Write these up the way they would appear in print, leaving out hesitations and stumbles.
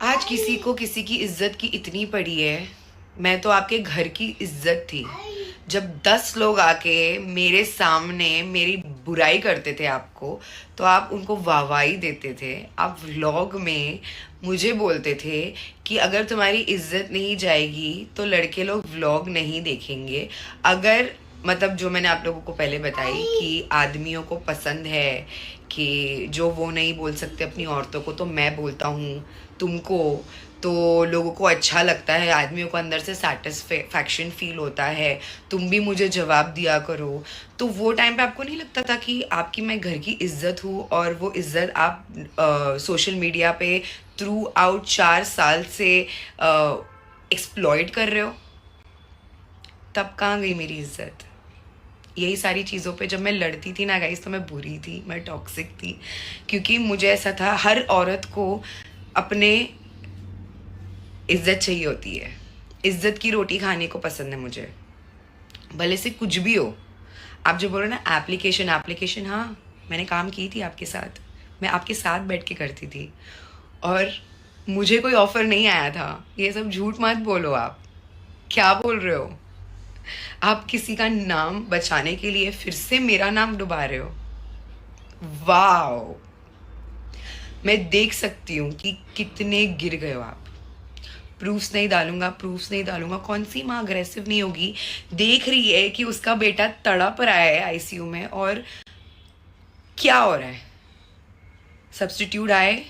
आज किसी को किसी की इज्जत की इतनी पड़ी है। मैं तो आपके घर की इज्जत थी। जब 10 लोग आके मेरे सामने मेरी बुराई करते थे आपको, तो आप उनको वाहवाही देते थे। आप व्लॉग में मुझे बोलते थे कि अगर तुम्हारी इज्जत नहीं जाएगी तो लड़के लोग व्लॉग नहीं देखेंगे। अगर मतलब जो मैंने आप लोगों को पहले बताई कि आदमियों को पसंद है कि जो वो नहीं बोल सकते अपनी औरतों को, तो मैं बोलता हूँ तुमको, तो लोगों को अच्छा लगता है, आदमियों को अंदर से सेटिस्फैक्शन फील होता है, तुम भी मुझे जवाब दिया करो। तो वो टाइम पे आपको नहीं लगता था कि आपकी मैं घर की इज्जत हूँ और वो इज्जत आप सोशल मीडिया पे थ्रू आउट 4 साल से एक्सप्लॉइट कर रहे हो? तब कहाँ गई मेरी इज्जत? यही सारी चीज़ों पे जब मैं लड़ती थी ना गाइस, तो मैं बुरी थी, मैं टॉक्सिक थी, क्योंकि मुझे ऐसा था हर औरत को अपने इज्जत चाहिए होती है। इज्जत की रोटी खाने को पसंद है मुझे, भले से कुछ भी हो। आप जो बोलो ना एप्लीकेशन एप्लीकेशन, हाँ मैंने काम की थी आपके साथ, मैं आपके साथ बैठ के करती थी और मुझे कोई ऑफर नहीं आया था। ये सब झूठ मत बोलो। आप क्या बोल रहे हो? आप किसी का नाम बचाने के लिए फिर से मेरा नाम डुबा रहे हो। वाओ, मैं देख सकती हूँ कि कितने गिर गए हो आप। प्रूफ्स नहीं डालूंगा, प्रूफ्स नहीं डालूंगा। कौन सी माँ अग्रेसिव नहीं होगी? देख रही है कि उसका बेटा तड़प रहा है आईसीयू में और क्या हो रहा है। सब्स्टिट्यूट आए,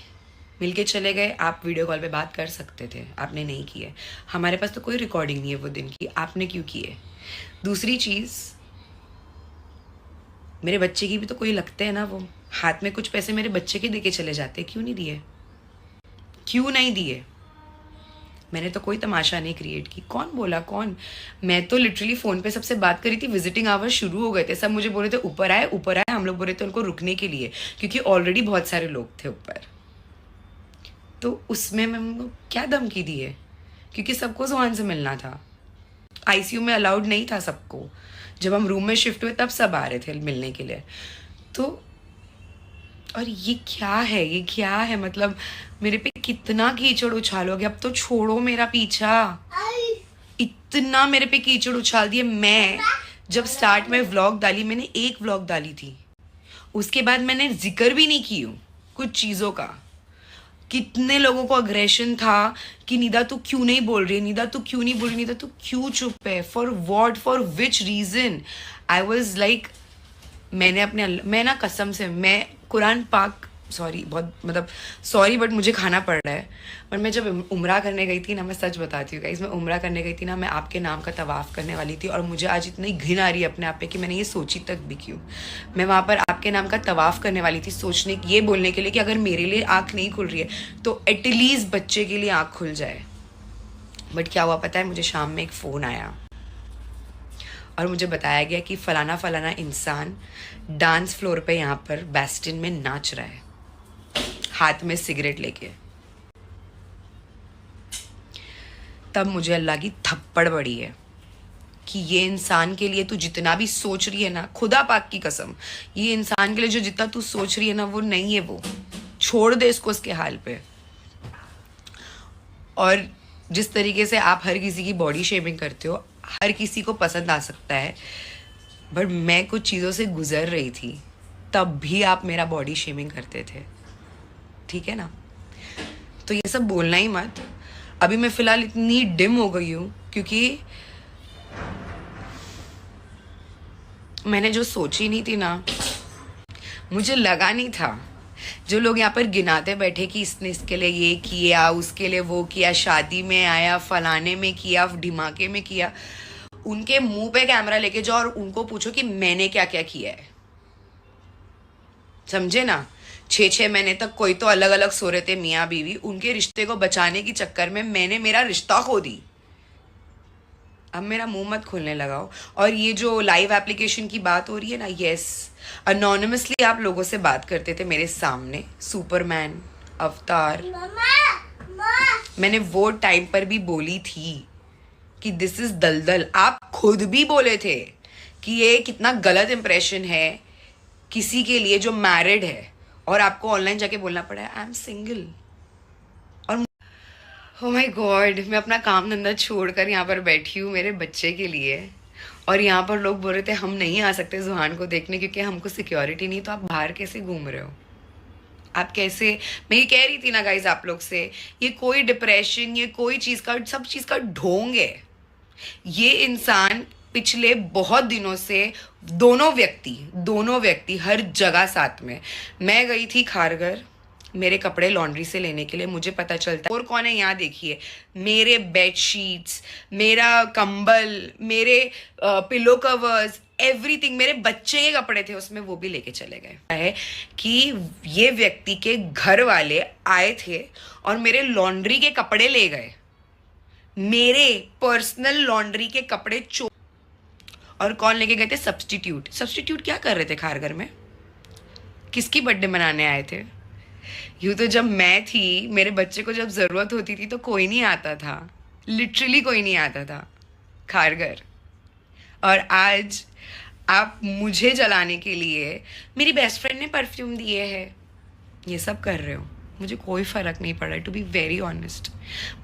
मिलके चले गए। आप वीडियो कॉल पे बात कर सकते थे, आपने नहीं किए। हमारे पास तो कोई रिकॉर्डिंग नहीं है वो दिन की, आपने क्यों किए? दूसरी चीज़, मेरे बच्चे की भी तो कोई लगते हैं ना, वो हाथ में कुछ पैसे मेरे बच्चे के देके चले जाते, क्यों नहीं दिए? क्यों नहीं दिए? मैंने तो कोई तमाशा नहीं क्रिएट की। कौन बोला? कौन? मैं तो लिटरली फ़ोन पे सबसे बात करी थी। विजिटिंग आवर्स शुरू हो गए थे, सब मुझे बोल रहे थे ऊपर आए ऊपर आए। हम लोग बोल रहे थे उनको रुकने के लिए, क्योंकि ऑलरेडी बहुत सारे लोग थे ऊपर। तो उसमें मैं उनको क्या धमकी दी है? क्योंकि सबको जुबान से मिलना था। आईसीयू में अलाउड नहीं था सबको। जब हम रूम में शिफ्ट हुए तब सब आ रहे थे मिलने के लिए। तो और ये क्या है? ये क्या है? मतलब मेरे पे कितना कीचड़ उछालोगे? अब तो छोड़ो मेरा पीछा। इतना मेरे पे कीचड़ उछाल दिए। मैं जब स्टार्ट में व्लॉग डाली, मैंने एक व्लॉग डाली थी, उसके बाद मैंने जिक्र भी नहीं की हूँ कुछ चीज़ों का। कितने लोगों को अग्रेशन था कि निदा तू क्यों नहीं बोल रही है, निदा तू क्यों नहीं बोल रही, निदा तू क्यों चुप है, for what, for which region? I was like, मैं ना कसम से, मैं कुरान पाक, सॉरी बहुत मतलब सॉरी बट मुझे खाना पड़ रहा है। और मैं जब उम्रा करने गई थी ना, मैं सच बताती हूँ गाइस, मैं उम्रा करने गई थी ना, मैं आपके नाम का तवाफ़ करने वाली थी और मुझे आज इतनी घिन आ रही है अपने आप पे कि मैंने ये सोची तक भी क्यों। मैं वहाँ पर आपके नाम का तवाफ़ करने वाली थी, सोचने ये बोलने के लिए कि अगर मेरे लिए आँख नहीं खुल रही है तो एटलीस्ट बच्चे के लिए आँख खुल जाए। बट क्या हुआ पता है? मुझे शाम में एक फ़ोन आया और मुझे बताया गया कि फलाना फलाना इंसान डांस फ्लोर पे यहाँ पर बेस्टिन में नाच रहा है, हाथ में सिगरेट लेके। तब मुझे अल्लाह की थप्पड़ पड़ी है कि ये इंसान के लिए तू जितना भी सोच रही है ना, खुदा पाक की कसम, ये इंसान के लिए जो जितना तू सोच रही है ना, वो नहीं है। वो छोड़ दे इसको उसके हाल पे। और जिस तरीके से आप हर किसी की बॉडी शेमिंग करते हो, हर किसी को पसंद आ सकता है, बट मैं कुछ चीज़ों से गुजर रही थी तब भी आप मेरा बॉडी शेमिंग करते थे, ठीक है ना? तो ये सब बोलना ही मत। अभी मैं फ़िलहाल इतनी डिम हो गई हूँ क्योंकि मैंने जो सोची नहीं थी ना, मुझे लगा नहीं था। जो लोग यहाँ पर गिनाते बैठे कि इसने इसके लिए ये किया, उसके लिए वो किया, शादी में आया, फलाने में किया, ढिमाके में किया, उनके मुंह पे कैमरा लेके जाओ और उनको पूछो कि मैंने क्या क्या किया है। समझे ना? 6-6 महीने तक कोई तो अलग अलग सो रहे थे मियाँ बीवी, उनके रिश्ते को बचाने के चक्कर में मैंने मेरा रिश्ता खो दी। अब मेरा मुंह मत खोलने लगाओ। और ये जो लाइव एप्लीकेशन की बात हो रही है ना, यस, अनोनिमसली आप लोगों से बात करते थे मेरे सामने, सुपरमैन, अवतार। मैंने वो टाइम पर भी बोली थी कि दिस इज दलदल। आप खुद भी बोले थे कि ये कितना गलत इंप्रेशन है किसी के लिए जो मैरिड है, और आपको ऑनलाइन जाके बोलना पड़ा है I am single. Oh my God, मैं अपना काम धंधा छोड़कर यहाँ पर बैठी हूँ मेरे बच्चे के लिए, और यहाँ पर लोग बोल रहे थे हम नहीं आ सकते जुहान को देखने क्योंकि हमको सिक्योरिटी नहीं। तो आप बाहर कैसे घूम रहे हो? आप कैसे? मैं ये कह रही थी ना गाइज आप लोग से, ये कोई डिप्रेशन, ये कोई चीज़ का, सब चीज़ का ढोंग है। ये इंसान पिछले बहुत दिनों से, दोनों व्यक्ति हर जगह साथ में। मैं गई थी खारघर मेरे कपड़े लॉन्ड्री से लेने के लिए, मुझे पता चलता है और कौन है यहाँ देखिए, मेरे बेडशीट्स, मेरा कंबल, मेरे पिलो कवर्स, एवरीथिंग, मेरे बच्चे के कपड़े थे उसमें, वो भी लेके चले गए। है कि ये व्यक्ति के घर वाले आए थे और मेरे लॉन्ड्री के कपड़े ले गए, मेरे पर्सनल लॉन्ड्री के कपड़े और कौन लेके गए थे? सब्स्टिट्यूट क्या कर रहे थे खारघर में? किसकी बर्थडे मनाने आए थे? यूँ तो जब मैं थी, मेरे बच्चे को जब ज़रूरत होती थी तो कोई नहीं आता था, लिटरली कोई नहीं आता था खारघर। और आज आप मुझे जलाने के लिए, मेरी बेस्ट फ्रेंड ने परफ्यूम दिए है, ये सब कर रहे हो। मुझे कोई फ़र्क नहीं पड़ा, टू बी वेरी ऑनेस्ट।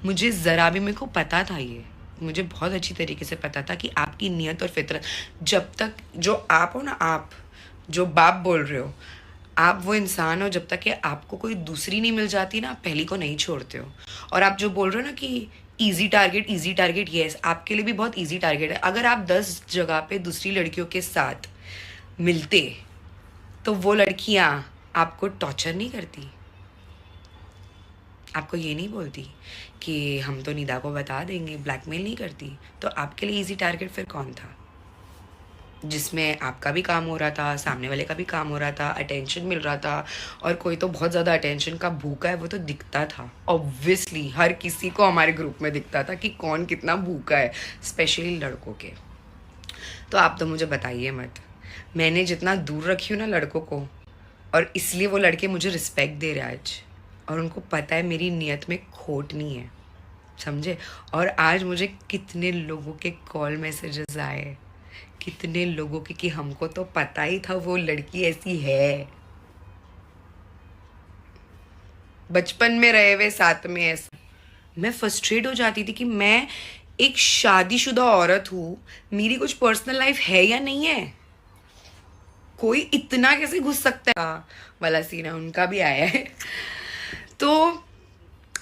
मुझे ज़रा भी, मेरे को पता था, ये मुझे बहुत अच्छी तरीके से पता था कि आपकी नीयत और फितरत, जब तक जो आप हो ना, आप जो बाप बोल रहे हो, आप वो इंसान हो, जब तक कि आपको कोई दूसरी नहीं मिल जाती ना, आप पहली को नहीं छोड़ते हो। और आप जो बोल रहे हो ना कि इजी टारगेट, यस, आपके लिए भी बहुत इजी टारगेट है। अगर आप 10 जगह पे दूसरी लड़कियों के साथ मिलते तो वो लड़कियां आपको टॉर्चर नहीं करती, आपको ये नहीं बोलती कि हम तो निदा को बता देंगे, ब्लैकमेल नहीं करती। तो आपके लिए इजी टारगेट फिर कौन था? जिसमें आपका भी काम हो रहा था, सामने वाले का भी काम हो रहा था, अटेंशन मिल रहा था, और कोई तो बहुत ज़्यादा अटेंशन का भूखा है, वो तो दिखता था। ऑब्वियसली हर किसी को हमारे ग्रुप में दिखता था कि कौन कितना भूखा है, स्पेशली लड़कों के। तो आप तो मुझे बताइए मत, मैंने जितना दूर रखी हूँ ना लड़कों को, और इसलिए वो लड़के मुझे रिस्पेक्ट दे रहे आज, और उनको पता है मेरी नीयत में खोट नहीं है, समझे? और आज मुझे कितने लोगों के कॉल मैसेजेस आए, कितने लोगों के, कि हमको तो पता ही था वो लड़की ऐसी है, बचपन में रहे हुए साथ में ऐसा। मैं फ्रस्ट्रेट हो जाती थी कि मैं एक शादीशुदा औरत हूँ, मेरी कुछ पर्सनल लाइफ है या नहीं है, कोई इतना कैसे घुस सकता है वाला सीन है, उनका भी आया है। तो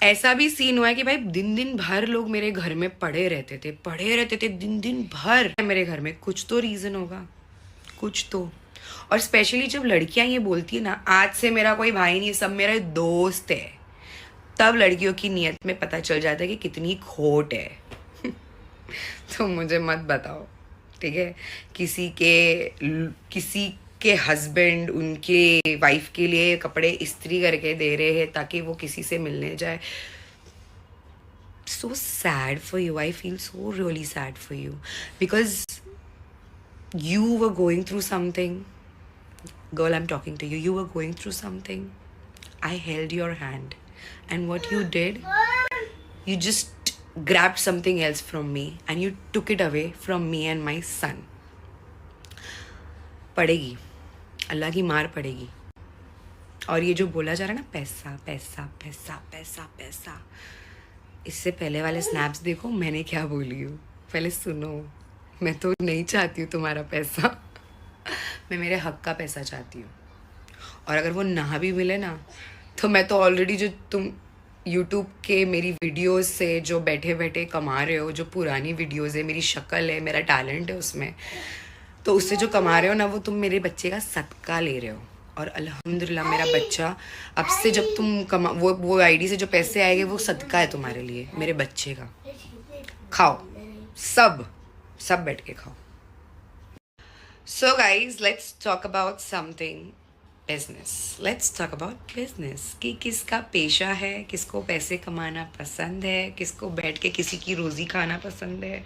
ऐसा भी सीन हुआ है कि भाई दिन भर लोग मेरे घर में पड़े रहते थे दिन भर मेरे घर में। कुछ तो रीज़न होगा, कुछ तो। और स्पेशली जब लड़कियां ये बोलती है ना, आज से मेरा कोई भाई नहीं, सब मेरे दोस्त है, तब लड़कियों की नीयत में पता चल जाता है कि कितनी खोट है। तो मुझे मत बताओ, ठीक है? किसी के हस्बैंड उनके वाइफ के लिए कपड़े इस्त्री करके दे रहे हैं ताकि वो किसी से मिलने जाए। So sad for you. I feel so really sad for you because you were going through something. Girl, I'm talking to you. You were going through something. I held your hand, and what you did, you just grabbed something else from me and you took it away from me and my son. पड़ेगी, अल्लाह की मार पड़ेगी। और ये जो बोला जा रहा है ना, पैसा पैसा पैसा पैसा पैसा, इससे पहले वाले स्नैप्स देखो मैंने क्या बोली हूँ, पहले सुनो। मैं तो नहीं चाहती हूँ तुम्हारा पैसा, मैं मेरे हक का पैसा चाहती हूँ। और अगर वो ना भी मिले ना, तो मैं तो ऑलरेडी, जो तुम यूट्यूब के मेरी वीडियोस से जो बैठे बैठे कमा रहे हो, जो पुरानी वीडियोस है, मेरी शक्ल है, मेरा टैलेंट है उसमें, तो उससे जो कमा रहे हो ना, वो तुम मेरे बच्चे का सदका ले रहे हो। और अल्हम्दुलिल्लाह मेरा बच्चा, अब से जब तुम कमा, वो आईडी से जो पैसे आएंगे वो सदका है तुम्हारे लिए, मेरे बच्चे का। खाओ, सब बैठ के खाओ। So guys, let's talk about something business. Let's talk about business, कि किसका पेशा है, किसको पैसे कमाना पसंद है, किसको बैठ के किसी की रोज़ी खाना पसंद है।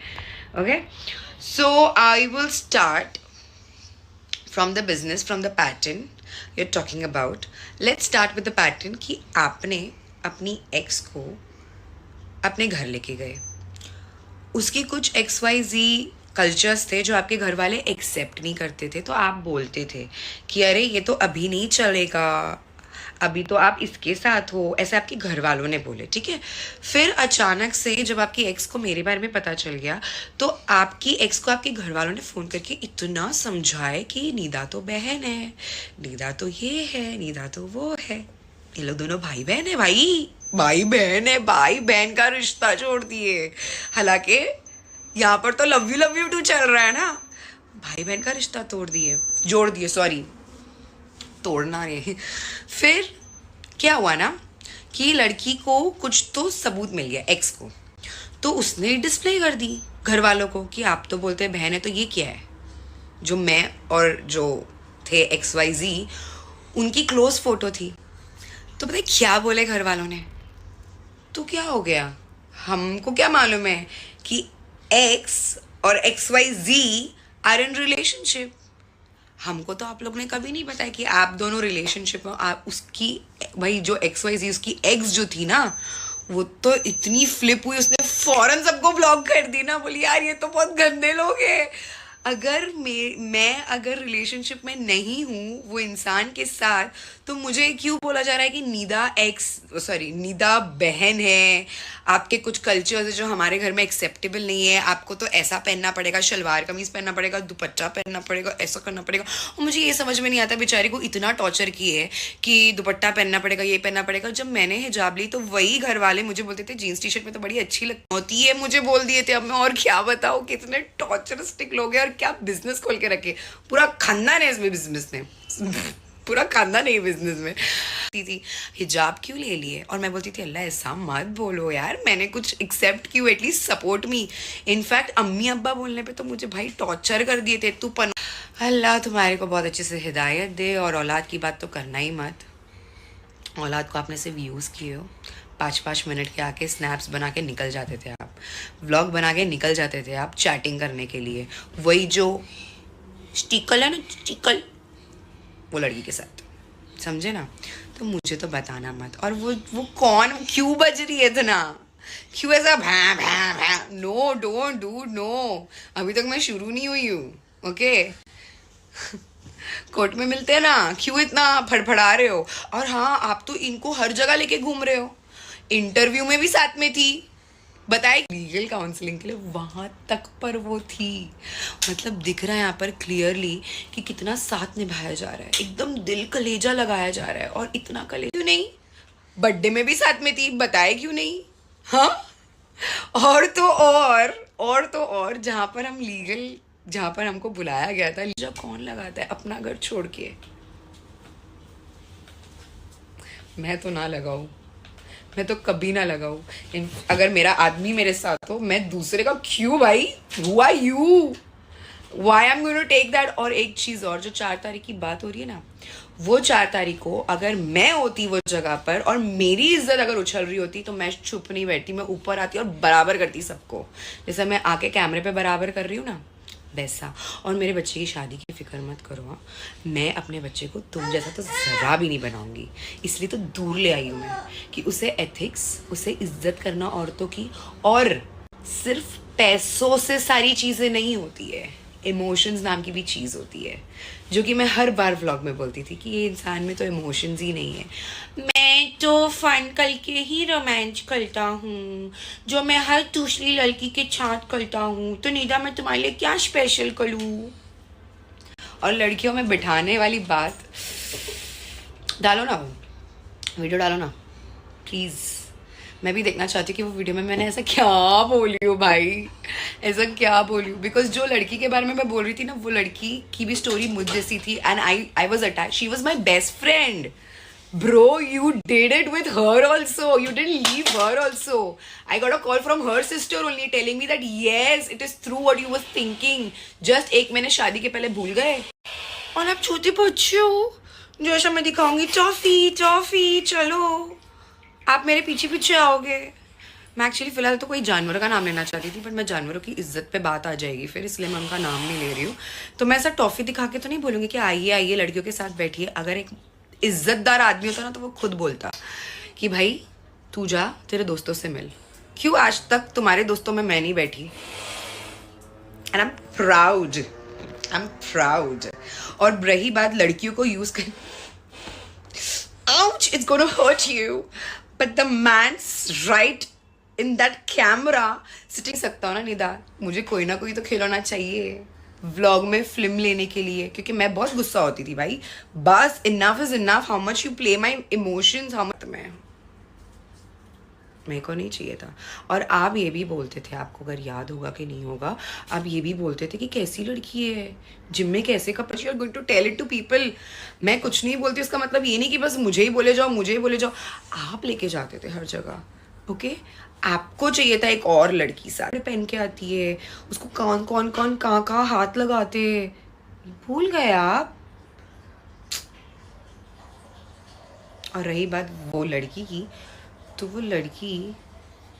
Okay, so I will start from the business, from the pattern you're talking about. Let's start with the pattern कि आपने अपनी एक्स को अपने घर लेके गए, उसकी कुछ XYZ कल्चर्स थे जो आपके घर वाले एक्सेप्ट नहीं करते थे, तो आप बोलते थे कि अरे ये तो अभी नहीं चलेगा, अभी तो आप इसके साथ हो, ऐसे आपके घर वालों ने बोले, ठीक है। फिर अचानक से जब आपकी एक्स को मेरे बारे में पता चल गया तो आपकी एक्स को आपके घर वालों ने फ़ोन करके इतना समझाए कि निदा तो बहन है, निदा तो ये है, निदा तो वो है, ये लोग दोनों भाई बहन है, भाई भाई बहन है, भाई बहन का रिश्ता जोड़ दिए। हालांकि यहाँ पर तो लव यू टू चल रहा है ना, भाई बहन का रिश्ता जोड़ दिए, सॉरी तोड़ना नहीं। फिर क्या हुआ ना कि लड़की को कुछ तो सबूत मिल गया, एक्स को, तो उसने डिस्प्ले कर दी घर वालों को कि आप तो बोलते हैं बहन है, तो ये क्या है। जो मैं और जो थे XYZ उनकी क्लोज फोटो थी। तो पता है क्या बोले घर वालों ने, तो क्या हो गया, हमको क्या मालूम है कि एक्स और XYZ आर इन रिलेशनशिप। हमको तो आप लोग ने कभी नहीं बताया कि आप दोनों रिलेशनशिप में। आप उसकी भाई जो XYZ उसकी एक्स जो थी ना, वो तो इतनी फ्लिप हुई, उसने फौरन सबको ब्लॉक कर दी ना, बोली यार ये तो बहुत गंदे लोग हैं। अगर मैं अगर रिलेशनशिप में नहीं हूँ वो इंसान के साथ, तो मुझे क्यों बोला जा रहा है कि निदा बहन है। आपके कुछ कल्चर्स है जो हमारे घर में एक्सेप्टेबल नहीं है, आपको तो ऐसा पहनना पड़ेगा, शलवार कमीज पहनना पड़ेगा, दुपट्टा पहनना पड़ेगा, ऐसा करना पड़ेगा। और मुझे ये समझ में नहीं आता, बेचारी को इतना टॉर्चर किए कि दुपट्टा पहनना पड़ेगा, ये पहनना पड़ेगा। जब मैंने हिजाब ली तो वही घर वाले मुझे बोलते थे जीन्स टी शर्ट में तो बड़ी अच्छी लगती होती है, मुझे बोल दिए थे। अब मैं और क्या बताऊँ, कितने टॉर्चरिस्टिक लोग हैं और क्या बिजनेस खोल के रखे, पूरा खानदान है इसमें, बिजनेस में पूरा खानदान नहीं बिजनेस में। थी हिजाब क्यों ले लिए, और मैं बोलती थी अल्लाह ऐसा मत बोलो यार, मैंने कुछ एक्सेप्ट क्यों, एटलीस्ट सपोर्ट मी। इनफैक्ट अम्मी अब्बा बोलने पे तो मुझे भाई टॉर्चर कर दिए थे, तू पन। अल्लाह तुम्हारे को बहुत अच्छे से हिदायत दे। और औलाद की बात तो करना ही मत, औलाद को आपने सिर्फ यूज़ किए हो। 5-5 मिनट के आके स्नैप्स बना के निकल जाते थे आप, व्लॉग बना के निकल जाते थे आप चैटिंग करने के लिए, वही जो स्टिकल है ना, स्टिकल, वो लड़की के साथ, समझे ना। तो मुझे तो बताना मत। और वो कौन क्यों बज रही है इतना, क्यों ऐसा भैं भैं भैं। नो, डोंट डू, नो, अभी तक मैं शुरू नहीं हुई हूँ, ओके। कोर्ट में मिलते हैं ना, क्यों इतना फड़फड़ा रहे हो। और हाँ, आप तो इनको हर जगह लेके घूम रहे हो, इंटरव्यू में भी साथ में थी, बताए लीगल काउंसलिंग के लिए वहां तक पर वो थी। मतलब दिख रहा है यहाँ पर क्लियरली कि कितना साथ निभाया जा रहा है, एकदम दिल कलेजा लगाया जा रहा है। और इतना कलेजा क्यों नहीं, बर्थडे में भी साथ में थी, बताए क्यों नहीं। हाँ, और तो और जहाँ पर हमको बुलाया गया था, लीजा कौन लगाता है अपना घर छोड़ के। मैं तो ना लगाऊं, मैं तो कभी ना लगाऊं। अगर मेरा आदमी मेरे साथ हो, मैं दूसरे का क्यों भाई, who are you, why am going to take that. और एक चीज़ और, जो 4 तारीख की बात हो रही है ना, वो 4 तारीख को अगर मैं होती वो जगह पर और मेरी इज्जत अगर उछल रही होती, तो मैं चुप नहीं बैठती, मैं ऊपर आती और बराबर करती सबको, जैसे मैं आके कैमरे पे बराबर कर रही हूँ ना, वैसा। और मेरे बच्चे की शादी की फिक्र मत करो, हाँ, मैं अपने बच्चे को तुम जैसा तो ज़रा भी नहीं बनाऊंगी। इसलिए तो दूर ले आई हूँ मैं, कि उसे एथिक्स, उसे इज्जत करना औरतों की, और सिर्फ पैसों से सारी चीज़ें नहीं होती है, इमोशंस नाम की भी चीज़ होती है, जो कि मैं हर बार व्लॉग में बोलती थी कि ये इंसान में तो इमोशंस ही नहीं है। मैं तो फन करके ही रोमांस करता हूँ, जो मैं हर दूसरी लड़की के साथ करता हूँ, तो निदा मैं तुम्हारे लिए क्या स्पेशल करूँ। और लड़कियों में बिठाने वाली बात डालो ना, वो वीडियो डालो ना प्लीज़, मैं भी देखना चाहती हूँ कि वो वीडियो में मैंने ऐसा क्या बोली हूँ भाई, ऐसा क्या बोली हूँ। बिकॉज जो लड़की के बारे में मैं बोल रही थी ना, वो लड़की की भी स्टोरी मुझ जैसी थी, and I was attach, she was my best friend. Bro, you did it with her also. You didn't leave her also. I got a call from her sister only telling me that yes, it is true what you was thinking. Just 1 महीने शादी के पहले भूल गए। और आप छोटे बच्चे हो, जो ऐसा मैं दिखाऊंगी टॉफी, चलो आप मेरे पीछे पीछे आओगे। मैं एक्चुअली फिलहाल तो कोई जानवर का नाम लेना चाहती थी, बट मैं जानवरों की इज्जत पे बात आ जाएगी फिर, इसलिए मैं उनका नाम नहीं ले रही हूँ। तो मैं ऐसा टॉफी दिखा के तो नहीं बोलूँगी कि आइए लड़कियों के साथ बैठिए। अगर एक इज्जतदार आदमी होता ना, तो वो खुद बोलता कि भाई तू जा, तेरे दोस्तों से मिल। क्यों आज तक तुम्हारे दोस्तों में मैं नहीं बैठी, एंड आई एम प्राउड। और रही बात लड़कियों को यूज कर, ouch, it's gonna hurt you. But the man's right in that camera sitting सकता हो ना निदान, मुझे कोई ना कोई तो खिलौना चाहिए व्लॉग में फिल्म लेने के लिए, क्योंकि मैं बहुत गुस्सा होती थी भाई. बस enough is enough. How much you play my emotions, how much. मैं मेरे को नहीं चाहिए था. और आप ये भी बोलते थे, आपको अगर याद होगा कि नहीं होगा, आप ये भी बोलते थे कि कैसी लड़की है, जिम में कैसे कपड़े, you are going to tell it to people. मैं कुछ नहीं बोलती, उसका मतलब ये नहीं कि बस मुझे ही बोले जाओ, मुझे ही बोले जाओ. आप लेके जाते थे हर जगह. ओके आपको चाहिए था एक और लड़की साड़ी पहन के आती है, उसको कौन कौन कौन कहाँ कहाँ हाथ लगाते, भूल गए आप. और रही बात वो लड़की की, तो वो लड़की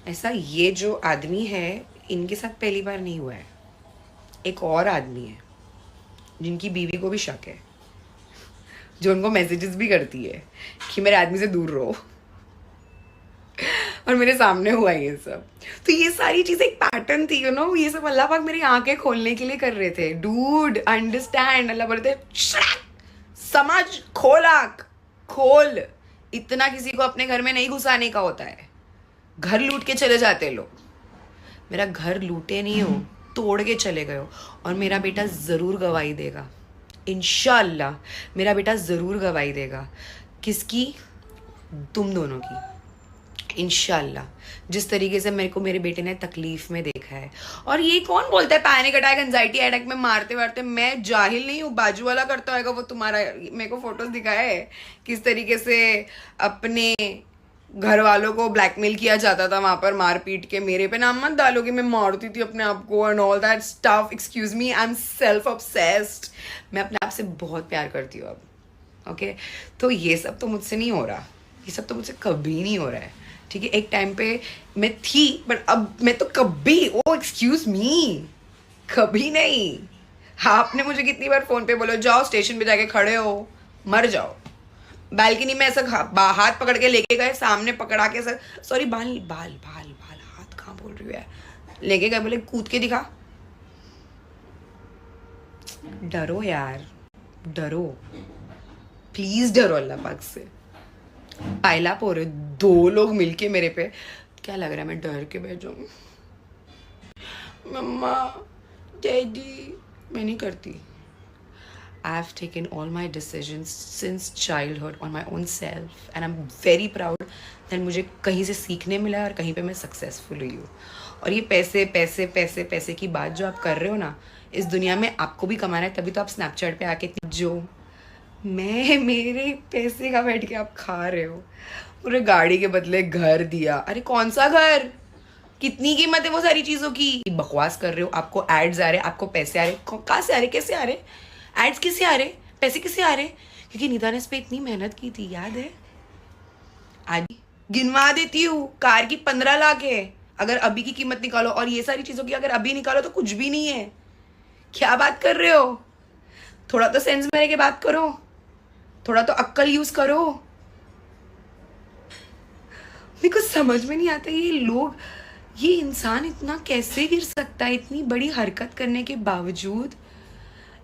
ऐसा, ये जो आदमी है इनके साथ पहली बार नहीं हुआ है. एक और आदमी है जिनकी बीवी को भी शक है, जो उनको मैसेजेस भी करती है कि मेरे आदमी से दूर रहो. और मेरे सामने हुआ ये सब. तो ये सारी चीजें एक पैटर्न थी, यू नो. ये सब अल्लाह पाक मेरी आंखें खोलने के लिए कर रहे थे. Dude understand. अल्लाह बोलते समझ, खोल आंख, खोल. इतना किसी को अपने घर में नहीं घुसाने का होता है. घर लूट के चले जाते लोग. मेरा घर लूटे नहीं हो, तोड़ के चले गए हो. और मेरा बेटा ज़रूर गवाही देगा, इंशाअल्लाह. मेरा बेटा ज़रूर गवाही देगा. किसकी? तुम दोनों की, इंशाल्लाह. जिस तरीके से मेरे को मेरे बेटे ने तकलीफ में देखा है. और ये कौन बोलता है पैनिक अटैक, एंजाइटी अटैक में मारते वारते. मैं जाहिल नहीं हूँ, बाजू वाला करता होगा. वो तुम्हारा मेरे को फोटोज दिखाया है किस तरीके से अपने घर वालों को ब्लैकमेल किया जाता था वहां पर, मार पीट के. मेरे पे नाम मत डालो कि मैं मारती थी अपने आप को and all that stuff. Excuse me, I am self obsessed. मैं अपने आप से बहुत प्यार करती हूँ अब. ओके तो ये सब तो मुझसे नहीं हो रहा, ये सब तो मुझसे कभी नहीं हो रहा है. ठीक है, एक टाइम पे मैं थी, बट अब मैं तो कभी, ओ एक्सक्यूज मी, कभी नहीं. आपने मुझे कितनी बार फोन पे बोलो जाओ स्टेशन पे जाके खड़े हो, मर जाओ. बालकनी में ऐसा हाथ पकड़ के लेके गए, सामने पकड़ा के सर, सॉरी बाल बाल बाल बाल, हाथ कहाँ बोल रही है, लेके गए, बोले कूद के दिखा. डरो यार, डरो प्लीज, डरो अल्लाह पाक से. पायला पो रहे 2 लोग मिलके मेरे पे. क्या लग रहा है मैं डर के बैठ जाऊँ? मम्मा, डैडी, मैं नहीं करती. I have taken all my decisions since childhood on my own self and I'm very proud that मुझे कहीं से सीखने मिला है और कहीं पे मैं सक्सेसफुल हुई हूँ. और ये पैसे पैसे पैसे पैसे की बात जो आप कर रहे हो ना, इस दुनिया में आपको भी कमाना है, तभी तो आप स्नैपचैट पे आके जो मैं मेरे पैसे का बैठ के आप खा रहे हो. पूरे गाड़ी के बदले घर दिया. अरे कौन सा घर, कितनी कीमत है वो सारी चीज़ों की. बकवास कर रहे हो. आपको एड्स आ रहे, आपको पैसे आ रहे. कहाँ से आ रहे, कैसे आ रहे एड्स, किससे आ रहे, पैसे किससे आ रहे? क्योंकि निदा ने इस पर इतनी मेहनत की थी, याद है. आज गिनवा देती हूँ, कार की 15 लाख है अगर अभी की कीमत निकालो, और ये सारी चीज़ों की अगर अभी निकालो तो कुछ भी नहीं है. क्या बात कर रहे हो? थोड़ा तो सेंस में रह के बात करो, थोड़ा तो अक्ल यूज करो. मेरे को समझ में नहीं आता ये लोग, ये इंसान इतना कैसे गिर सकता है इतनी बड़ी हरकत करने के बावजूद.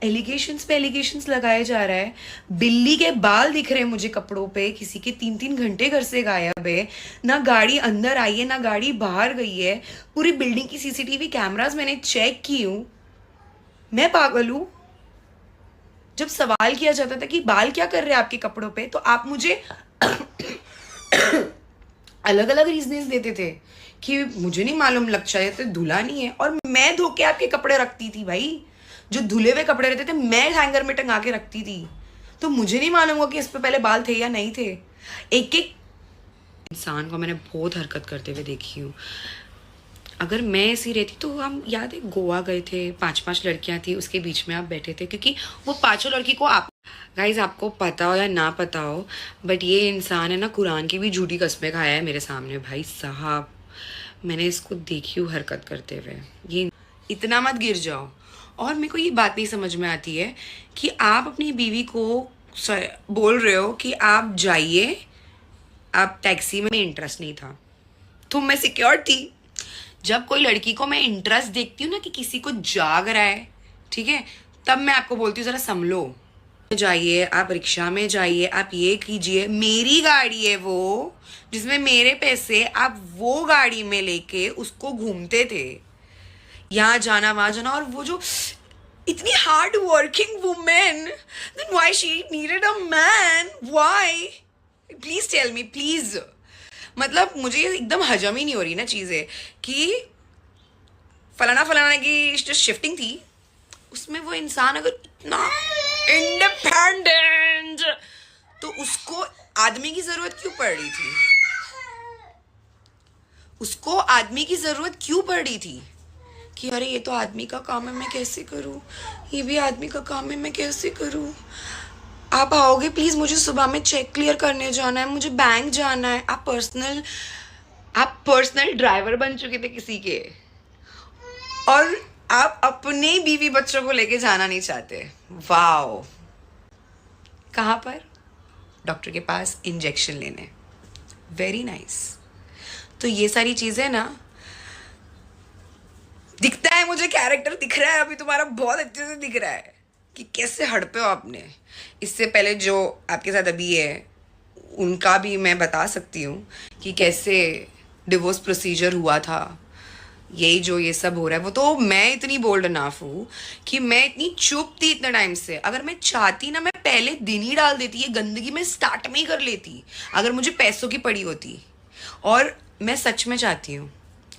एलिगेशंस पे एलिगेशंस लगाया जा रहा है. बिल्ली के बाल दिख रहे हैं मुझे कपड़ों पे, किसी के 3-3 घंटे घर से गायब है. ना गाड़ी अंदर आई है ना गाड़ी बाहर गई है. पूरी बिल्डिंग की सीसीटीवी कैमरास मैंने चेक की हूँ. मैं पागल हूँ. जब सवाल किया जाता था कि बाल क्या कर रहे हैं आपके कपड़ों पे, तो आप मुझे अलग अलग रीजंस देते थे कि मुझे नहीं मालूम, लगता है तो धुला नहीं है. और मैं धो के आपके कपड़े रखती थी भाई. जो धुले हुए कपड़े रहते थे मैं हैंगर में टंगा के रखती थी. तो मुझे नहीं मालूम होगा कि इस पे पहले बाल थे या नहीं थे. एक एक इंसान को मैंने बहुत हरकत करते हुए देखी हूँ. अगर मैं ऐसी रहती तो हम, याद है गोवा गए थे, 5-5 लड़कियां थी, उसके बीच में आप बैठे थे, क्योंकि वो 5 लड़की को आप गाइज आपको पता हो या ना पता हो, बट ये इंसान है ना, कुरान की भी झूठी कस्में खाया है मेरे सामने. भाई साहब मैंने इसको देखी हूँ हरकत करते हुए. ये इतना मत गिर जाओ. और मेरे को ये बात नहीं समझ में आती है कि आप अपनी बीवी को बोल रहे हो कि आप जाइए, आप टैक्सी में इंटरेस्ट नहीं था, तो मैं सिक्योर थी. जब कोई लड़की को मैं इंटरेस्ट देखती हूँ ना कि किसी को जाग रहा है, ठीक है, तब मैं आपको बोलती हूँ जरा संभलो, जाइए, आप रिक्शा में जाइए, आप ये कीजिए। मेरी गाड़ी है वो, जिसमें मेरे पैसे, आप वो गाड़ी में लेके उसको घूमते थे, यहाँ जाना वहां जाना। और वो जो इतनी hard working women, then why she needed a man, why? Please tell me please. मतलब मुझे एकदम हजम ही नहीं हो रही ना चीजें कि फलाना फलाना की जो शिफ्टिंग थी उसमें वो इंसान अगर इतना इंडिपेंडेंट, तो उसको आदमी की जरूरत क्यों पड़ रही थी? उसको आदमी की जरूरत क्यों पड़ रही थी कि अरे ये तो आदमी का काम है, मैं कैसे करूं, ये भी आदमी का काम है, मैं कैसे करूं? आप आओगे प्लीज, मुझे सुबह में चेक क्लियर करने जाना है, मुझे बैंक जाना है। आप पर्सनल ड्राइवर बन चुके थे किसी के, और आप अपने बीवी बच्चों को लेके जाना नहीं चाहते। वाओ! कहाँ पर? डॉक्टर के पास इंजेक्शन लेने। Very nice. तो ये सारी चीजें ना, दिखता है मुझे, कैरेक्टर दिख रहा है अभी तुम्हारा, बहुत अच्छे से दिख रहा है कि कैसे हड़पे हो आपने। इससे पहले जो आपके साथ अभी है उनका भी मैं बता सकती हूँ कि कैसे डिवोर्स प्रोसीजर हुआ था। यही जो ये सब हो रहा है, वो तो मैं इतनी बोल्ड इनफ हूँ कि मैं इतनी चुप थी इतने टाइम से। अगर मैं चाहती ना, मैं पहले दिन ही डाल देती, ये गंदगी मैं स्टार्ट में ही कर लेती अगर मुझे पैसों की पड़ी होती। और मैं सच में चाहती हूँ,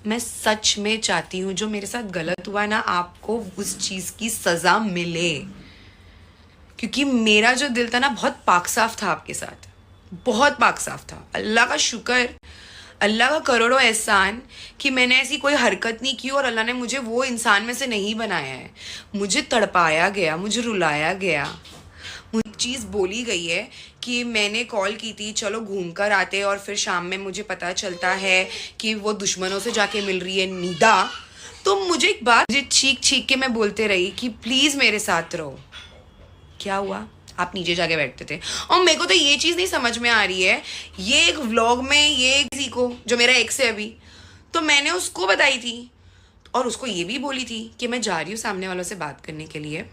मैं सच में चाहती हूँ जो मेरे साथ गलत हुआ ना, आपको उस चीज़ की सज़ा मिले। क्योंकि मेरा जो दिल था ना, बहुत पाक साफ था आपके साथ, बहुत पाक साफ था। अल्लाह का शुक्र, अल्लाह का करोड़ों एहसान कि मैंने ऐसी कोई हरकत नहीं की और अल्लाह ने मुझे वो इंसान में से नहीं बनाया है। मुझे तड़पाया गया, मुझे रुलाया गया, मुझे चीज़ बोली गई है कि मैंने कॉल की थी चलो घूम कर आते, और फिर शाम में मुझे पता चलता है कि वो दुश्मनों से जाके मिल रही है निदा। तो मुझे एक बात, मुझे चीख चीख के मैं बोलते रही कि प्लीज़ मेरे साथ रहो। क्या हुआ? आप नीचे जाके बैठते थे। और मेरे को तो ये चीज़ नहीं समझ में आ रही है, ये एक व्लॉग में ये किसी को, जो मेरा एक्स है अभी, तो मैंने उसको बताई थी और उसको ये भी बोली थी कि मैं जा रही हूँ सामने वालों से बात करने के लिए,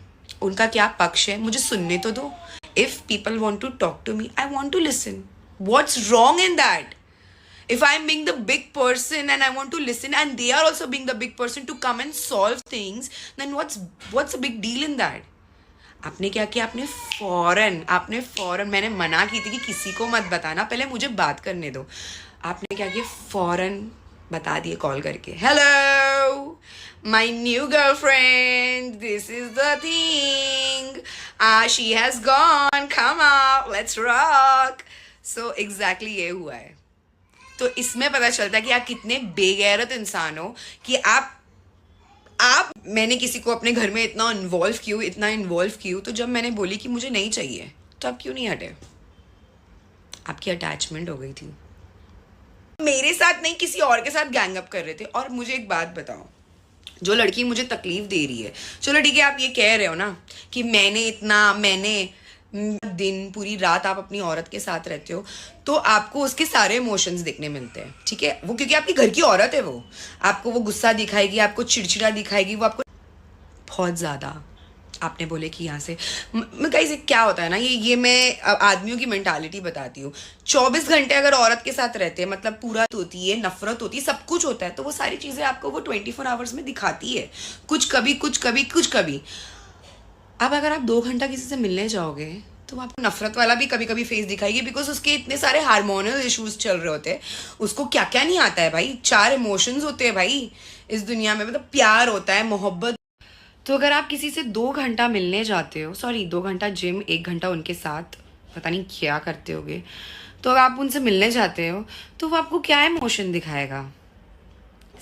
उनका क्या पक्ष है मुझे सुनने तो दो। If people want to talk to me, I want to listen. What's wrong in that? if I'm being the big person and I want to listen and they are also being the big person to come and solve things, then what's a big deal in that? आपने क्या किया? आपने फौरन, मैंने मना की थी कि किसी को मत बताना, पहले मुझे बात करने दो। आपने क्या किया? फौरन बता दिए कॉल करके, hello my new girlfriend, this is the thing, she has gone, come out, let's rock. So exactly ये हुआ है। तो इसमें पता चलता है कि आप कितने बेगैरत इंसान हो कि आप मैंने किसी को अपने घर में इतना इन्वॉल्व क्यों? तो जब मैंने बोली कि मुझे नहीं चाहिए, तो आप क्यों नहीं हटे? आपकी अटैचमेंट हो गई थी, मेरे साथ नहीं किसी और के साथ गैंग अप कर रहे थे। और मुझे एक बात बताओ, जो लड़की मुझे तकलीफ दे रही है, चलो ठीक है आप ये कह रहे हो ना कि मैंने दिन पूरी रात आप अपनी औरत के साथ रहते हो, तो आपको उसके सारे इमोशंस देखने मिलते हैं, ठीक है, वो क्योंकि आपकी घर की औरत है, वो आपको वो गुस्सा दिखाएगी, आपको चिड़चिड़ा दिखाएगी, वो आपको बहुत ज़्यादा। आपने बोले कि यहाँ से मैं कहीं से क्या होता है ना, ये मैं आदमियों की मेंटालिटी बताती हूँ। 24 घंटे अगर औरत के साथ रहते हैं, मतलब पूरा होती है, नफरत होती है, सब कुछ होता है, तो वो सारी चीज़ें आपको वो 24 आवर्स में दिखाती है, कुछ कभी। अब अगर आप 2 घंटा किसी से मिलने जाओगे तो आपको नफरत वाला भी कभी कभी फेस दिखाएगी, बिकॉज उसके इतने सारे हार्मोनल इश्यूज चल रहे होते हैं। उसको क्या क्या नहीं आता है भाई, 4 इमोशंस होते हैं भाई इस दुनिया में, मतलब प्यार होता है, मोहब्बत। तो अगर आप किसी से 2 घंटा मिलने जाते हो, 2 घंटा जिम, 1 घंटा उनके साथ पता नहीं क्या करते होगे, तो अगर आप उनसे मिलने जाते हो तो वो आपको क्या इमोशन दिखाएगा?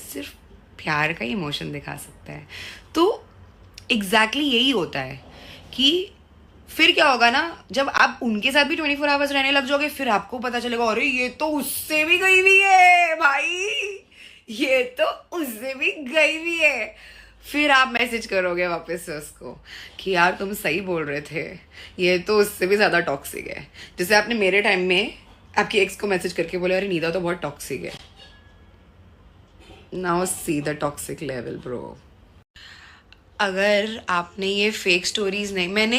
सिर्फ प्यार का ही इमोशन दिखा सकता है। तो एग्जैक्टली यही होता है कि फिर क्या होगा ना, जब आप उनके साथ भी 24 आवर्स रहने लग जाओगे, फिर आपको पता चलेगा अरे ये तो उससे भी गई हुई है भाई, ये तो उससे भी गई हुई है। फिर आप मैसेज करोगे वापस से उसको कि यार तुम सही बोल रहे थे, ये तो उससे भी ज़्यादा टॉक्सिक है। जैसे आपने मेरे टाइम में आपकी एक्स को मैसेज करके बोले अरे नीदा तो बहुत टॉक्सिक है। Now see the toxic level bro. अगर आपने ये फेक स्टोरीज नहीं, मैंने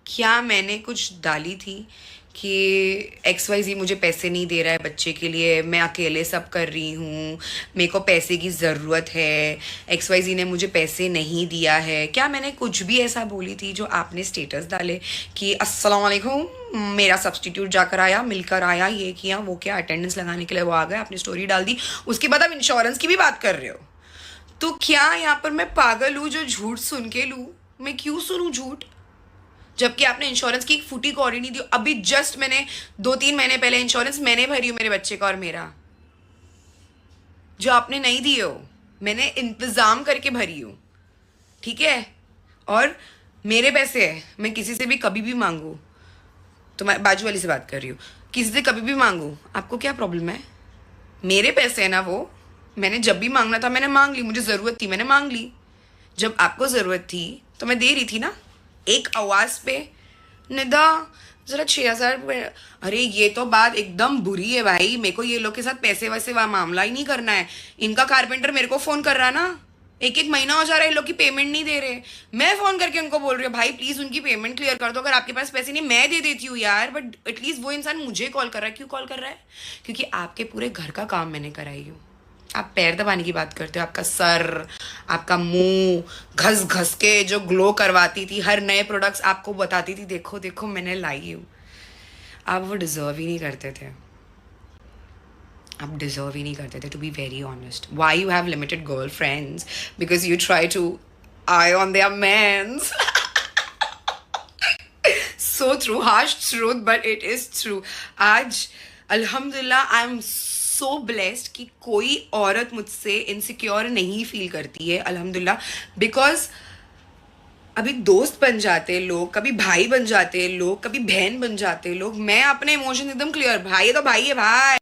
क्या मैंने कुछ डाली थी कि XYZ मुझे पैसे नहीं दे रहा है बच्चे के लिए, मैं अकेले सब कर रही हूँ, मेरे को पैसे की ज़रूरत है, XYZ ने मुझे पैसे नहीं दिया है? क्या मैंने कुछ भी ऐसा बोली थी जो आपने स्टेटस डाले कि अस्सलाम वालेकुम मेरा सब्सटीट्यूट जाकर आया, मिलकर आया, ये किया वो क्या, अटेंडेंस लगाने के लिए वो आ गया, आपने स्टोरी डाल दी, उसके बाद आप इंश्योरेंस की भी बात कर रहे हो? तो क्या यहाँ पर मैं पागल हूँ जो झूठ सुन के लूँ? मैं क्यों सुनूँ झूठ, जबकि आपने इंश्योरेंस की एक फूटी कौड़ी नहीं दी? अभी जस्ट मैंने 2-3 महीने पहले इंश्योरेंस मैंने भरी हूँ मेरे बच्चे का और मेरा, जो आपने नहीं दी हो, मैंने इंतजाम करके भरी हूँ, ठीक है? और मेरे पैसे है, मैं किसी से भी कभी भी मांगू, तो मैं बाजू वाली से बात कर रही हूँ, किसी से कभी भी मांगू, आपको क्या प्रॉब्लम है? मेरे पैसे है ना वो, मैंने जब भी मांगना था मैंने मांग ली, मुझे ज़रूरत थी मैंने मांग ली, जब आपको ज़रूरत थी तो मैं दे रही थी ना, एक आवाज़ पे। निदा ज़रा 6,000। अरे ये तो बात एकदम बुरी है भाई, मेरे को ये लोग के साथ पैसे वैसे मामला ही नहीं करना है। इनका कारपेंटर मेरे को फ़ोन कर रहा है ना, एक महीना हो जा रहा है, इन लोग की पेमेंट नहीं दे रहे, मैं फ़ोन करके उनको बोल रही हूँ भाई प्लीज़ उनकी पेमेंट क्लियर कर दो, अगर आपके पास पैसे नहीं मैं दे देती हूँ यार, बट एटलीस्ट वो इंसान मुझे कॉल कर रहा है। क्यों कॉल कर रहा है? क्योंकि आपके पूरे घर का काम मैंने कराई हूँ। आप पैर दबाने की बात करते हो, आपका सर, आपका मुंह घस घस के जो ग्लो करवाती थी, हर नए प्रोडक्ट्स आपको बताती थी देखो देखो मैंने लाई हूँ, आप वो डिजर्व ही नहीं करते थे, आप डिजर्व ही नहीं करते थे, to be very honest. Why you have limited girl friends? Because you try to eye on their mens. So true, harsh truth but it is true. आज अल्हम्दुलिल्लाह आई एम सो ब्लेस्ड कि कोई औरत मुझसे insecure नहीं feel करती है, अल्हम्दुलिल्लाह। बिकॉज अभी दोस्त बन जाते लोग, कभी भाई बन जाते लोग, कभी बहन बन जाते लोग, मैं अपने इमोशन एकदम क्लियर, भाई है तो भाई है भाई,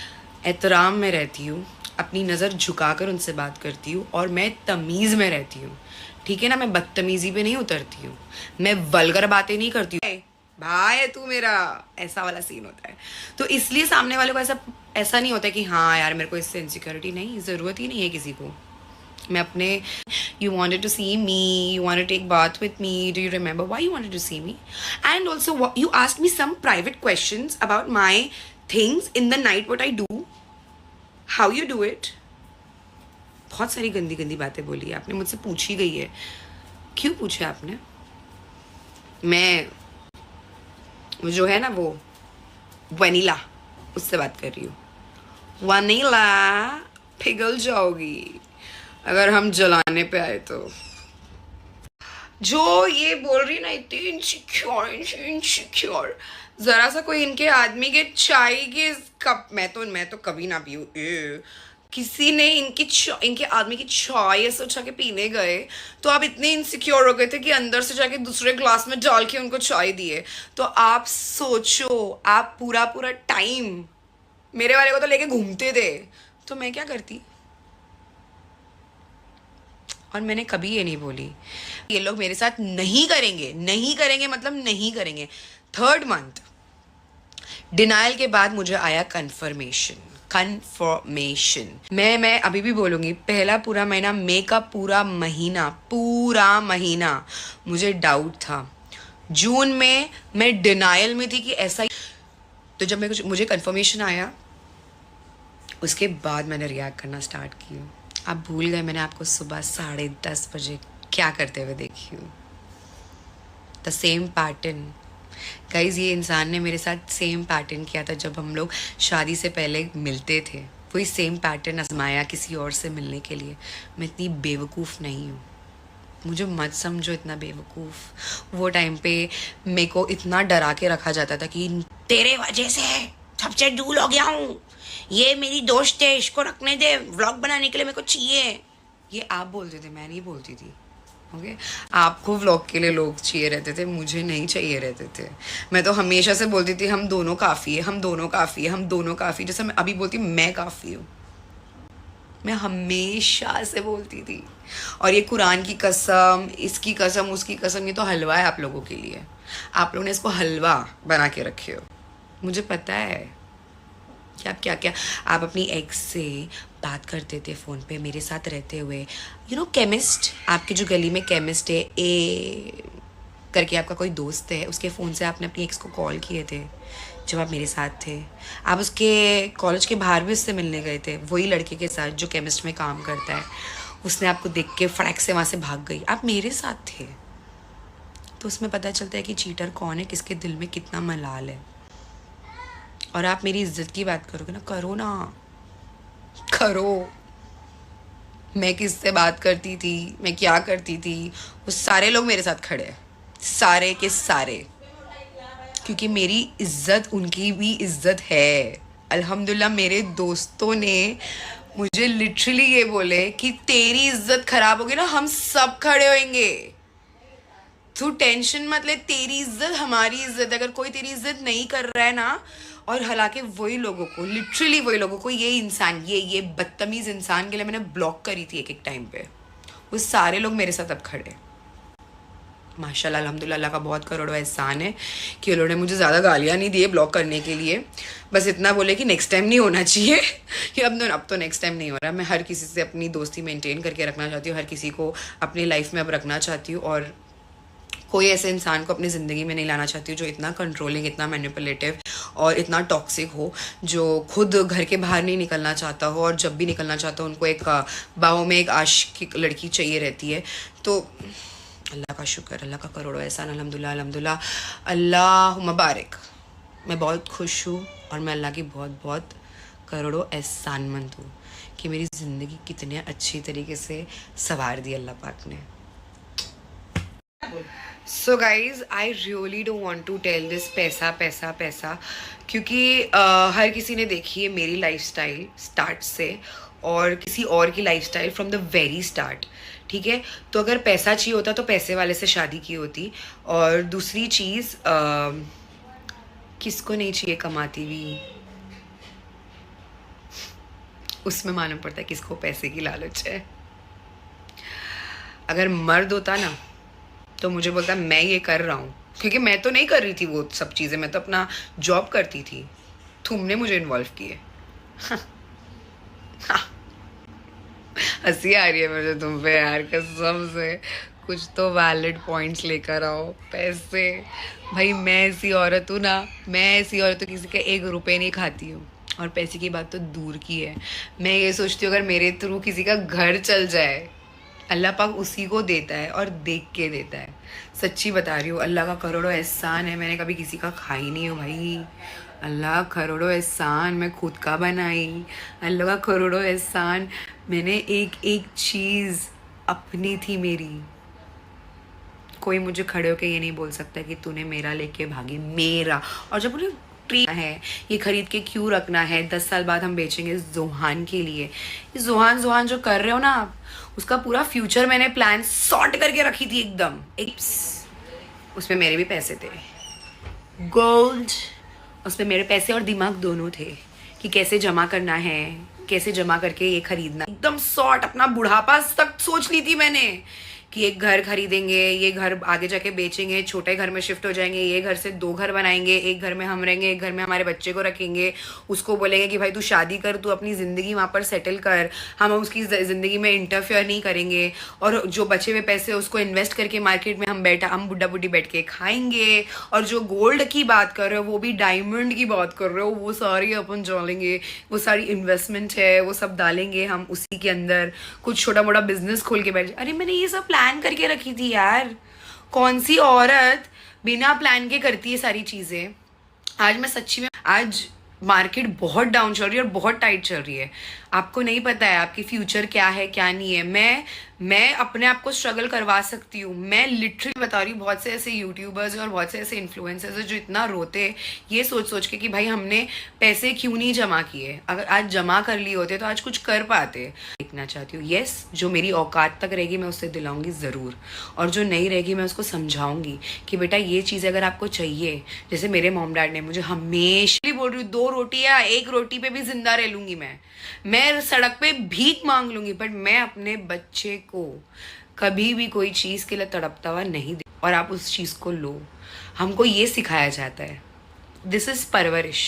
एहतराम में रहती हूँ, अपनी नज़र झुकाकर उनसे बात करती हूँ, और मैं तमीज़ में रहती हूँ, ठीक है ना? मैं बदतमीज़ी पे नहीं उतरती हूँ, मैं वल्गर बातें नहीं करती हूँ, भाई है तू मेरा, ऐसा वाला सीन होता है। तो इसलिए सामने वाले को ऐसा नहीं होता है कि हाँ यार मेरे को इससे इनसिक्योरिटी नहीं, ज़रूरत ही नहीं है किसी को। मैं अपने, you wanted to see me, you wanted to take bath with me, do you remember why you wanted to see me? And also you asked me some private questions about my things in the night, what I do, how you do it. बहुत सारी गंदी गंदी बातें बोली आपने, मुझसे पूछी गई है। क्यों पूछा आपने? मैं वो जो है ना वो वनीला, उससे बात कर रही हूँ। वनीला पिघल जाओगी अगर हम जलाने पे आए तो। जो ये बोल रही ना इतनी इनसिक्योर, जरा सा कोई इनके आदमी के चाय के कप, मैं तो कभी ना पीऊँ, किसी ने इनके आदमी की चाय ऐसे उठा के पीने गए तो आप इतने इनसिक्योर हो गए थे कि अंदर से जाके दूसरे ग्लास में डाल के उनको चाय दिए। तो आप सोचो, आप पूरा टाइम मेरे वाले को तो लेके घूमते थे, तो मैं क्या करती? और मैंने कभी ये नहीं बोली ये लोग मेरे साथ नहीं करेंगे मतलब नहीं करेंगे। 3rd मंथ डिनाइल के बाद मुझे आया कन्फर्मेशन। मैं अभी भी बोलूँगी, पहला पूरा महीना, मई का पूरा महीना मुझे डाउट था। जून में मैं डिनाइल में थी कि ऐसा ही, तो जब मुझे कन्फर्मेशन आया उसके बाद मैंने रिएक्ट करना स्टार्ट किया। आप भूल गए मैंने आपको सुबह 10:30 बजे क्या करते हुए देखी हूँ। द सेम पैटर्न गाइज, ये इंसान ने मेरे साथ सेम पैटर्न किया था जब हम लोग शादी से पहले मिलते थे, वही सेम पैटर्न आजमाया किसी और से मिलने के लिए। मैं इतनी बेवकूफ़ नहीं हूँ, मुझे मत समझो इतना बेवकूफ़। वो टाइम पे मेरे को इतना डरा के रखा जाता था कि तेरे वजह से सबसे दूर हो गया हूँ, ये मेरी दोस्त है, इसको रखने दे, व्लॉग बनाने के लिए मेरे को चाहिए। ये आप बोलते थे, मैं नहीं बोलती थी। ओके आपको व्लॉग के लिए लोग चाहिए रहते थे, मुझे नहीं चाहिए रहते थे। मैं तो हमेशा से बोलती थी हम दोनों काफ़ी है, हम दोनों काफ़ी है, हम दोनों काफ़ी। जैसे मैं अभी बोलती मैं काफ़ी हूँ, मैं हमेशा से बोलती थी। और ये कुरान की कसम, इसकी कसम, उसकी कसम, ये तो हलवा है आप लोगों के लिए। आप लोगों ने इसको हलवा बना के रखे हो। मुझे पता है कि आप क्या क्या, आप अपनी एक्स से बात करते थे फ़ोन पे मेरे साथ रहते हुए। यू नो केमिस्ट, आपकी जो गली में केमिस्ट है, करके आपका कोई दोस्त है, उसके फ़ोन से आपने अपनी एक्स को कॉल किए थे जब आप मेरे साथ थे। आप उसके कॉलेज के बाहर भी उससे मिलने गए थे, वही लड़के के साथ जो केमिस्ट में काम करता है। उसने आपको देख के फड़क से वहाँ से भाग गई, आप मेरे साथ थे। तो उसमें पता चलता है कि चीटर कौन है, किसके दिल में कितना मलाल है। और आप मेरी इज्जत की बात करोगे ना, करो ना, करो। मैं किससे बात करती थी, मैं क्या करती थी, वो सारे लोग मेरे साथ खड़े हैं, सारे के सारे, क्योंकि मेरी इज्जत उनकी भी इज्जत है। अल्हम्दुलिल्लाह मेरे दोस्तों ने मुझे लिटरली ये बोले कि तेरी इज्जत खराब होगी ना, हम सब खड़े होंगे, तू टेंशन मत ले, तेरी इज्जत हमारी इज्जत। अगर कोई तेरी इज्जत नहीं कर रहा है ना, और हालांकि वही लोगों को, लिटरली वही लोगों को, ये इंसान, ये बदतमीज इंसान के लिए मैंने ब्लॉक करी थी एक टाइम पे, वो सारे लोग मेरे साथ अब खड़े। माशाल्लाह अल्हम्दुलिल्लाह, अल्लाह का बहुत करोड़ों एहसान है कि उन्होंने मुझे ज़्यादा गालियाँ नहीं दिए ब्लॉक करने के लिए, बस इतना बोले कि नेक्स्ट टाइम नहीं होना चाहिए कि अब तो नेक्स्ट टाइम नहीं हो रहा। मैं हर किसी से अपनी दोस्ती मेंटेन करके रखना चाहती हूँ, हर किसी को अपनी लाइफ में अब रखना चाहती हूँ, और कोई ऐसे इंसान को अपनी ज़िंदगी में नहीं लाना चाहती हूँ जो इतना कंट्रोलिंग, इतना मैनिपुलेटिव और इतना टॉक्सिक हो, जो खुद घर के बाहर नहीं निकलना चाहता हो, और जब भी निकलना चाहता हो उनको एक बाहों में एक आशिक लड़की चाहिए रहती है। तो अल्लाह का शुक्र, अल्लाह का करोड़ों एहसान, अल्हम्दुलिल्लाह अल्हम्दुलिल्लाह, अल्लाह मुबारक। मैं बहुत खुश हूँ और मैं अल्लाह की बहुत बहुत करोड़ों एहसानमंद हूँ कि मेरी ज़िंदगी कितने अच्छी तरीके से संवार दी अल्लाह पाक ने। So guys I really don't want to tell this पैसा पैसा पैसा, क्योंकि हर किसी ने देखी है मेरी लाइफस्टाइल स्टार्ट से और किसी और की lifestyle from the very start, ठीक है। तो अगर पैसा चाहिए होता तो पैसे वाले से शादी की होती। और दूसरी चीज़, किसको नहीं चाहिए कमाती हुई, उसमें मालूम पड़ता है किसको पैसे की लालच है। अगर मर्द होता ना तो मुझे बोलता मैं ये कर रहा हूँ, क्योंकि मैं तो नहीं कर रही थी वो सब चीज़ें, मैं तो अपना जॉब करती थी, तुमने मुझे इन्वॉल्व किए। हंसी आ रही है मुझे तुम पे यार, कसम से। कुछ तो वैलिड पॉइंट्स लेकर आओ। पैसे, भाई मैं ऐसी औरत हूँ ना, मैं ऐसी औरत हूँ किसी का 1 रुपये नहीं खाती हूँ, और पैसे की बात तो दूर की है। मैं ये सोचती हूँ अगर मेरे थ्रू किसी का घर चल जाए, अल्लाह पाक उसी को देता है और देख के देता है। सच्ची बता रही हूँ, अल्लाह का करोड़ों एहसान है, मैंने कभी किसी का खाई नहीं हूँ भाई। अल्लाह करोड़ों एहसान, मैं खुद का बनाई। अल्लाह का करोड़ों एहसान, मैंने एक एक चीज़ अपनी थी मेरी। कोई मुझे खड़े होकर ये नहीं बोल सकता कि तूने मेरा लेके भागी, मेरा। और जब उन्हें ट्री है, ये खरीद के क्यों रखना है, 10 साल बाद हम बेचेंगे जोहान के लिए। ये जोहान जो कर रहे हो ना आप, उसका पूरा फ्यूचर मैंने प्लान सॉर्ट करके रखी थी एकदम। उसमें मेरे भी पैसे थे, गोल्ड, उसमें मेरे पैसे और दिमाग दोनों थे कि कैसे जमा करना है, कैसे जमा करके ये खरीदना, एकदम सॉर्ट। अपना बुढ़ापा तक सोच ली थी मैंने कि एक घर खरीदेंगे, ये घर आगे जाके बेचेंगे, छोटे घर में शिफ्ट हो जाएंगे, ये घर से 2 घर बनाएंगे, एक घर में हम रहेंगे, एक घर में हमारे बच्चे को रखेंगे। उसको बोलेंगे कि भाई तू शादी कर, तू अपनी ज़िंदगी वहाँ पर सेटल कर, हम उसकी ज़िंदगी में इंटरफेयर नहीं करेंगे, और जो बचे हुए पैसे उसको इन्वेस्ट करके मार्केट में हम बुढ़ा बुढ़ी बैठ के खाएंगे। और जो गोल्ड की बात कर रहे हो, वो भी डायमंड की बात कर रहे हो, वो सारी अपन डालेंगे, वो सारी इन्वेस्टमेंट है, वो सब डालेंगे हम उसी के अंदर। कुछ छोटा मोटा बिजनेस खोल के बैठ। अरे मैंने ये सब प्लान करके रखी थी यार। कौन सी औरत बिना प्लान के करती है सारी चीजें। आज मैं सच्ची में, आज मार्केट बहुत डाउन चल रही है और बहुत टाइट चल रही है। आपको नहीं पता है आपकी फ्यूचर क्या है क्या नहीं है। मैं अपने आप को स्ट्रगल करवा सकती हूँ। मैं लिटरली बता रही हूँ, बहुत से ऐसे यूट्यूबर्स और बहुत से ऐसे इन्फ्लुएंसर्स हैं जो इतना रोते ये सोच के कि भाई हमने पैसे क्यों नहीं जमा किए, अगर आज जमा कर लिए होते तो आज कुछ कर पाते। देखना चाहती हूँ, यस, जो मेरी औकात तक रहेगी मैं उससे दिलाऊंगी ज़रूर, और जो नहीं रहेगी मैं उसको समझाऊंगी कि बेटा ये चीज़ अगर आपको चाहिए। जैसे मेरे मॉम डैड ने मुझे हमेशा बोल रही हूँ, 2 रोटी या 1 रोटी पे भी जिंदा रह लूंगी मैं सड़क पे भीख मांग लूंगी, बट मैं अपने बच्चे को कभी भी कोई चीज़ के लिए तड़पता हुआ नहीं दे। और आप उस चीज़ को लो। हमको ये सिखाया जाता है, दिस इज़ परवरिश,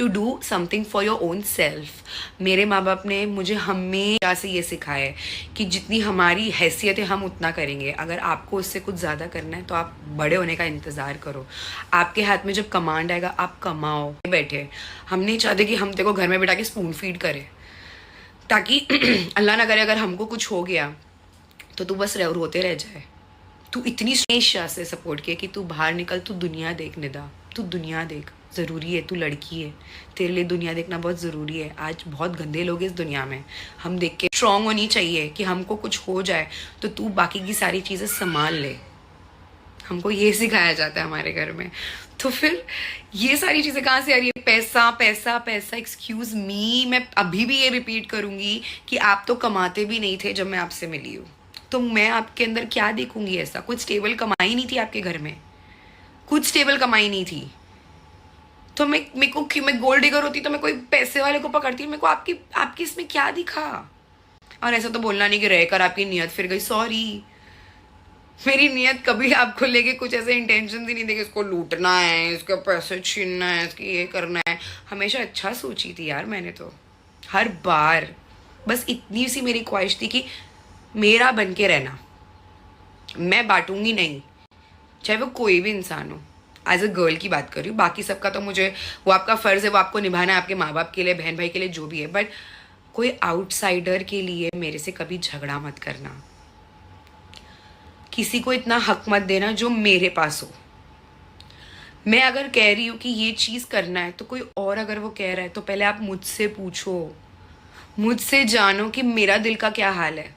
to do something for your own self. मेरे माँ बाप ने मुझे हमेशा से ये सिखाया है कि जितनी हमारी हैसियत है हम उतना करेंगे। अगर आपको उससे कुछ ज़्यादा करना है तो आप बड़े होने का इंतज़ार करो। आपके हाथ में जब कमांड आएगा आप कमाओ। बैठे हम नहीं चाहते कि हम तेरे को घर में बैठा के स्पून फीड करें, ताकि अल्लाह ना करे अगर हमको कुछ हो गया तो तू बस रोते रह जाए। तू इतनी हमेशा से सपोर्ट किया कि तू बाहर निकल, तू दुनिया देख निदा, तू दुनिया देख, ज़रूरी है, तू लड़की है, तेरे लिए दुनिया देखना बहुत ज़रूरी है। आज बहुत गंदे लोग हैं इस दुनिया में, हम देख के स्ट्रॉन्ग होनी चाहिए कि हमको कुछ हो जाए तो तू बाकी की सारी चीज़ें संभाल ले। हमको ये सिखाया जाता है हमारे घर में। तो फिर ये सारी चीज़ें कहाँ से आ रही है? पैसा पैसा पैसा। एक्सक्यूज़ मी, मैं अभी भी ये रिपीट करूँगी कि आप तो कमाते भी नहीं थे जब मैं आपसे मिली हूँ, तो मैं आपके अंदर क्या देखूंगी ऐसा? कुछ स्टेबल कमाई नहीं थी आपके घर में, कुछ स्टेबल कमाई नहीं थी। तो मैं गोल्ड डिगर होती तो मैं कोई पैसे वाले को पकड़ती। मेरे को आपकी इसमें क्या दिखा? और ऐसा तो बोलना नहीं कि रहकर आपकी नियत फिर गई। सॉरी, मेरी नियत कभी आपको लेके कुछ ऐसे इंटेंशन ही नहीं थे कि इसको लूटना है, इसके पैसे छीनना है, इसकी ये करना है। हमेशा अच्छा सोची थी यार मैंने तो, हर बार। बस इतनी सी मेरी ख्वाहिश थी कि मेरा बन के रहना, मैं बांटूंगी नहीं, चाहे वो कोई भी इंसान हो। एज अ गर्ल की बात कर रही हूँ, बाकी सबका तो मुझे, वो आपका फ़र्ज़ है, वो आपको निभाना है आपके माँ बाप के लिए, बहन भाई के लिए, जो भी है। बट कोई आउटसाइडर के लिए मेरे से कभी झगड़ा मत करना। किसी को इतना हक मत देना जो मेरे पास हो। मैं अगर कह रही हूँ कि ये चीज़ करना है तो कोई और अगर वो कह रहा है तो पहले आप मुझसे पूछो, मुझसे जानो कि मेरा दिल का क्या हाल है।